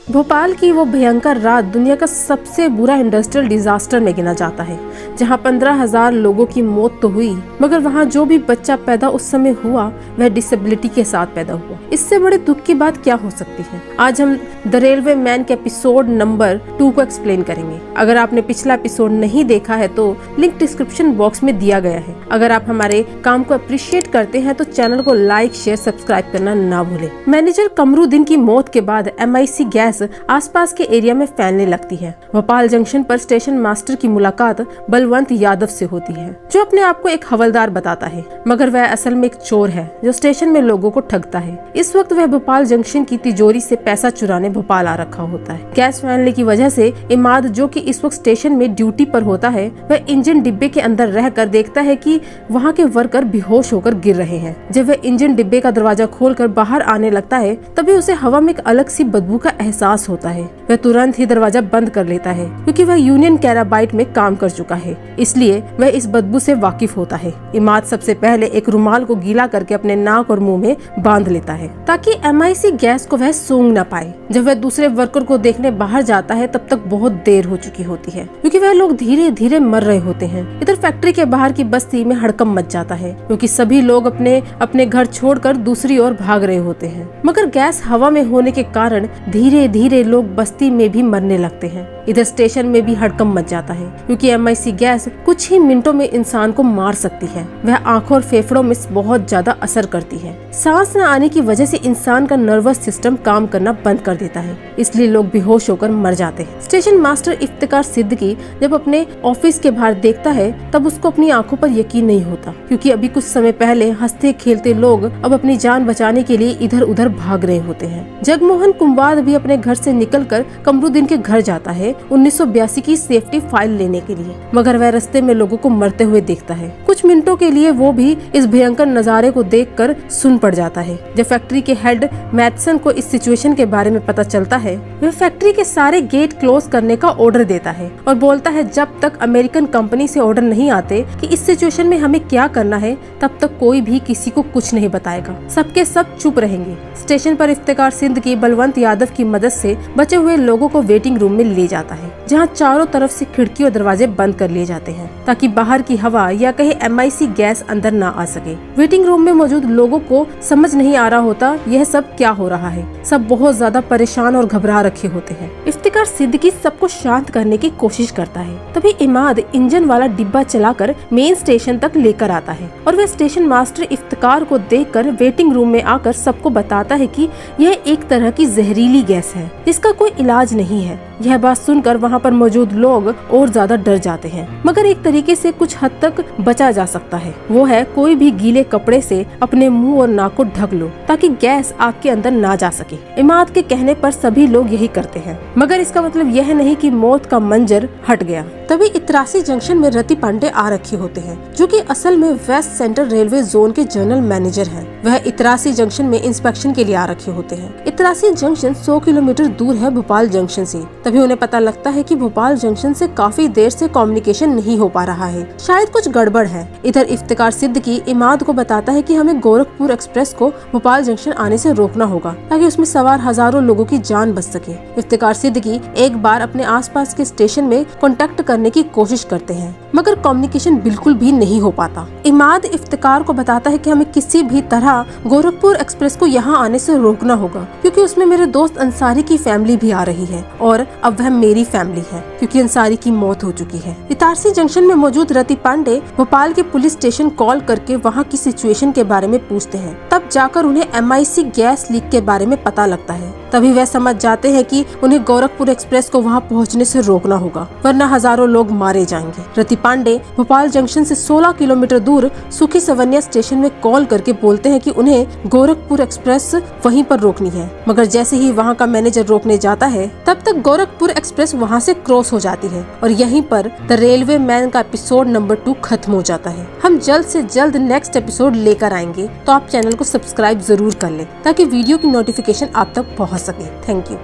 भोपाल की वो भयंकर रात दुनिया का सबसे बुरा इंडस्ट्रियल डिजास्टर में गिना जाता है, जहां 15,000 लोगों की मौत तो हुई, मगर वहां जो भी बच्चा पैदा उस समय हुआ वह डिसेबिलिटी के साथ पैदा हुआ। इससे बड़े दुख की बात क्या हो सकती है। आज हम द रेलवे मैन के एपिसोड नंबर 2 को एक्सप्लेन करेंगे। अगर आपने पिछला एपिसोड नहीं देखा है तो लिंक डिस्क्रिप्शन बॉक्स में दिया गया है। अगर आप हमारे काम को अप्रिशिएट करते हैं तो चैनल को लाइक, शेयर, सब्सक्राइब करना ना भूलें। मैनेजर कमरुद्दीन की मौत के बाद MIC गैस आसपास के एरिया में फैलने लगती है। भोपाल जंक्शन पर स्टेशन मास्टर की मुलाकात बलवंत यादव से होती है, जो अपने आप को एक हवलदार बताता है, मगर वह असल में एक चोर है जो स्टेशन में लोगों को ठगता है। इस वक्त वह भोपाल जंक्शन की तिजोरी से पैसा चुराने भोपाल आ रखा होता है। गैस फैलने की वजह से इमाद, जो कि इस वक्त स्टेशन में ड्यूटी पर होता है, वह इंजन डिब्बे के अंदर रहकर देखता है कि वहाँ के वर्कर बेहोश होकर गिर रहे हैं। जब वह इंजन डिब्बे का दरवाजा खोलकर बाहर आने लगता है, तभी उसे हवा में एक अलग सी बदबू का एहसास होता है। वह तुरंत ही दरवाजा बंद कर लेता है, क्योंकि वह यूनियन कैराबाइट में काम कर चुका है, इसलिए वह इस बदबू से वाकिफ होता है। इमाद सबसे पहले एक रुमाल को गीला करके अपने नाक और मुंह में बांध लेता है, ताकि MIC गैस को वह सूंघ न पाए। जब वह दूसरे वर्कर को देखने बाहर जाता है, तब तक बहुत देर हो चुकी होती है, क्योंकि वह लोग धीरे धीरे मर रहे होते हैं। इधर फैक्ट्री के बाहर की बस्ती में हड़कंप मच जाता है, क्योंकि सभी लोग अपने अपने घर छोड़कर दूसरी ओर भाग रहे होते हैं। मगर गैस हवा में होने के कारण धीरे धीरे लोग बस्ती में भी मरने लगते हैं। इधर स्टेशन में भी हड़कंप मच जाता है, क्योंकि MIC गैस कुछ ही मिनटों में इंसान को मार सकती है। वह आंखों और फेफड़ों में बहुत ज्यादा असर करती है। सांस न आने की वजह से इंसान का नर्वस सिस्टम काम करना बंद कर देता है, इसलिए लोग बेहोश होकर मर जाते हैं। स्टेशन मास्टर इफ्तिकार सिद्दीकी जब अपने ऑफिस के बाहर देखता है, तब उसको अपनी आंखों पर यकीन नहीं होता, क्योंकि अभी कुछ समय पहले हंसते खेलते लोग अब अपनी जान बचाने के लिए इधर उधर भाग रहे होते हैं। जगमोहन कुंवाद भी अपने घर से निकलकर कमरुद्दीन के घर जाता है 1982 की सेफ्टी फाइल लेने के लिए, मगर वह रास्ते में लोगों को मरते हुए देखता है। कुछ मिनटों के लिए वो भी इस भयंकर नजारे को देखकर सुन पड़ जाता है। जब फैक्ट्री के हेड मैथसन को इस सिचुएशन के बारे में पता चलता है, वह फैक्ट्री के सारे गेट क्लोज करने का ऑर्डर देता है और बोलता है जब तक अमेरिकन कंपनी से ऑर्डर नहीं आते कि इस सिचुएशन में हमें क्या करना है, तब तक कोई भी किसी को कुछ नहीं बताएगा। सबके सब चुप रहेंगे। स्टेशन पर इफ्तिकार सिद्दीकी बलवंत यादव की मदद से बचे हुए लोगों को वेटिंग रूम में ले जाता है, जहां चारों तरफ से खिड़की और दरवाजे बंद कर लिए जाते हैं, ताकि बाहर की हवा या कहीं MIC गैस अंदर ना आ सके। वेटिंग रूम में मौजूद लोगों को समझ नहीं आ रहा होता यह सब क्या हो रहा है। सब बहुत ज्यादा परेशान और घबरा रखे होते हैं। इफ्तिकार सिद्दीकी सबको शांत करने की कोशिश करता है। तभी इमाद इंजन वाला डिब्बा चलाकर मेन स्टेशन तक लेकर आता है, और वह स्टेशन मास्टर इफ्तिकार को देखकर वेटिंग रूम में आकर सबको बताता है कि यह एक तरह की जहरीली गैस है, जिसका कोई इलाज नहीं है। यह बात सुनकर वहाँ पर मौजूद लोग और ज्यादा डर जाते हैं, मगर एक तरीके से कुछ हद तक बचा जा सकता है। वो है कोई भी गीले कपड़े से अपने मुंह और नाक को ढक लो, ताकि गैस आग के अंदर ना जा सके। इमाद के कहने पर सभी लोग यही करते हैं, मगर इसका मतलब यह नहीं कि मौत का मंजर हट गया। तभी इतरासी जंक्शन में रति पांडे आ रखे होते हैं, जो कि असल में वेस्ट सेंट्रल रेलवे जोन के जनरल मैनेजर हैं। वह इतरासी जंक्शन में इंस्पेक्शन के लिए आ रखे होते हैं। इतरासी जंक्शन 100 किलोमीटर दूर है भोपाल जंक्शन से। तभी उन्हें पता लगता है कि भोपाल जंक्शन से काफी देर से कम्युनिकेशन नहीं हो पा रहा है, शायद कुछ गड़बड़ है। इधर इफ्तिकार सिद्दीकी इमाद को बताता है कि हमें गोरखपुर एक्सप्रेस को भोपाल जंक्शन आने से रोकना होगा, ताकि उसमें सवार हजारों लोगों की जान बच सके। इफ्तिकार सिद्दीकी एक बार अपने आसपास के स्टेशन में कांटेक्ट करने की कोशिश करते हैं, मगर कम्युनिकेशन बिल्कुल भी नहीं हो पाता। इमाद इफ्तिकार को बताता है कि हमें किसी भी तरह गोरखपुर एक्सप्रेस को यहाँ आने से रोकना होगा, क्योंकि उसमें मेरे दोस्त अंसारी की फैमिली भी आ रही है, और अब वह मेरी फैमिली है, क्योंकि अंसारी की मौत हो चुकी है। इतारसी जंक्शन में मौजूद रति पांडे भोपाल के पुलिस स्टेशन कॉल करके वहाँ की सिचुएशन के बारे में पूछते हैं। तब जाकर उन्हें MIC गैस लीक के बारे में पता लगता है। तभी वह समझ जाते हैं कि उन्हें गोरखपुर एक्सप्रेस को वहाँ पहुँचने से रोकना होगा, वरना हजारों लोग मारे जाएंगे। रति पांडे भोपाल जंक्शन से 16 किलोमीटर दूर सुखी सवनिया स्टेशन में कॉल करके बोलते हैं कि उन्हें गोरखपुर एक्सप्रेस वहीं पर रोकनी है, मगर जैसे ही वहाँ का मैनेजर रोकने जाता है, तब तक गोरखपुर एक्सप्रेस वहाँ से क्रॉस हो जाती है, और यहीं पर द रेलवे मैन का एपिसोड नंबर 2 खत्म हो जाता है। हम जल्द से जल्द नेक्स्ट एपिसोड लेकर आएंगे, तो आप चैनल को सब्सक्राइब जरूर कर लें, ताकि वीडियो की नोटिफिकेशन आप तक पहुँच सके। Thank you.